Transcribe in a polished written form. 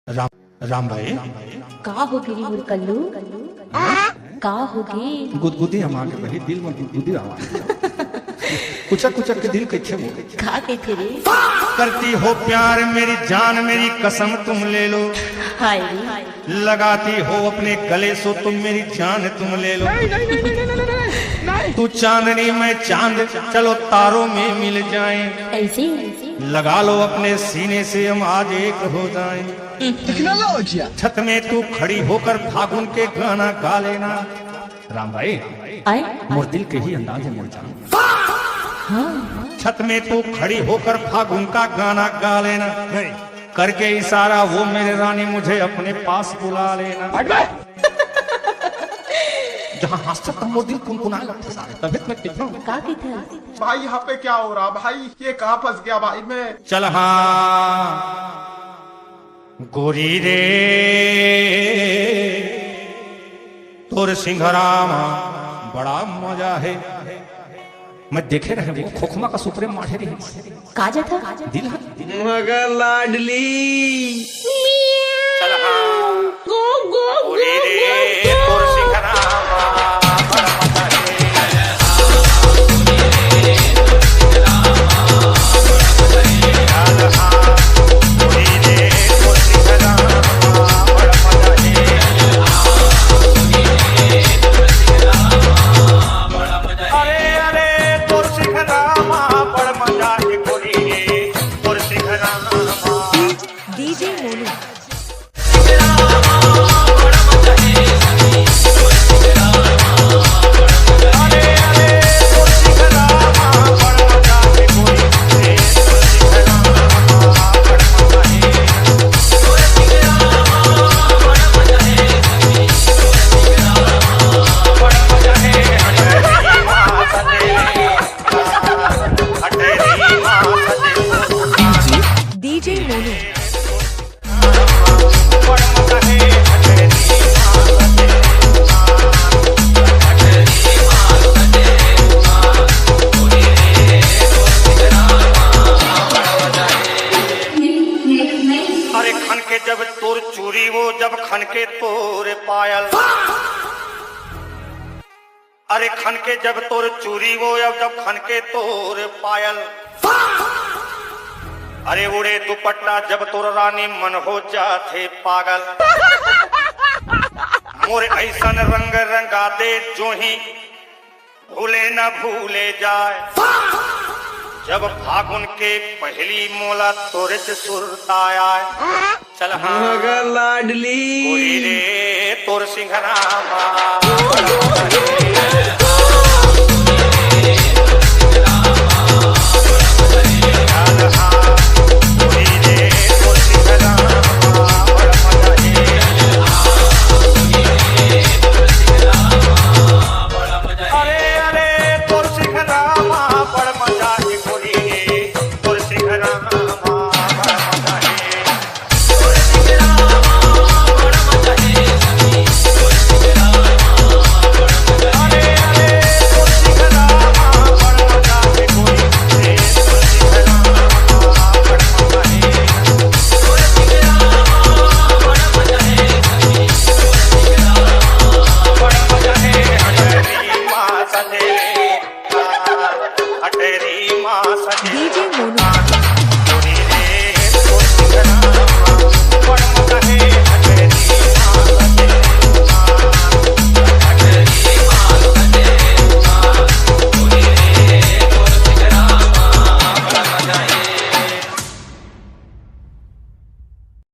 राम राम भाई का हो गिरी हुरकल्लू का होगी गुदगुदी हम आगे भाई दिल में गुदगुदी आवाज कुचक कुचक के दिल कैसे हो का कहते रे करती हो प्यार मेरी जान मेरी कसम तुम ले लो। हाय रे लगाती हो अपने गले सो तुम मेरी जान तुम ले लो। तू चांदनी मैं चांद चलो तारों में मिल जाएं। ऐसे लगा लो अपने सीने से हम आज एक हो जाएं। छत में तू खड़ी होकर फागुन के गाना गा लेना। राम भाई आए मोर दिल के ही अंदाज है मोर जान। छत में तू खड़ी होकर फागुन का गाना गा लेना। करके इशारा वो मेरे रानी मुझे अपने पास बुला लेना। जहाँ हंसता था मोर दिल कुनकुनाने लगता सारे तबीयत में कितना का कहते भाई यहाँ पे क्या हो रहा भाई, ये कहाँ फंस गया भाई मैं। चल हाँ गोरी रे तोर सिंघरामा बड़ा मजा है। मैं देखे रहे वो खोखमा का सुपरे माठे रही का जाता दिल मगर लाडली चल हाँ गोरी रे तोर सिंघरामा बड़ा मजा है। चल हाँ गोरी रे तोर सिंघरामा बड़ा मजा है। अरे अरे तोर सिंघरामा बड़ा मजा है गोरी रे तोर सिंघरामा। डीजे मोनू अरे अरे तोर सिंघरामा बड़ा मजा है गोरी रे तोर सिंघरामा बड़ा मजा है। बड़ा मजा है हटेरी माँ सजे हटेरी माँ सजे डीजे मोनू बड़ा मजा है हटेरी माँ अरे खन के जब तोर चूरी वो जब खन के तोर पायल। अरे खन के जब तोर चूरी वो जब खन के तोर पायल। अरे उड़े दुपट्टा जब तोर रानी मन हो जाते पागल। मोर ऐसन रंग रंगा दे जो ही भूले न भूले जाए। जब फागुन के पहली मोला तोरे से सुरताया। चल हाँ मगर लाडली गोरी रे तोर सिंघरामा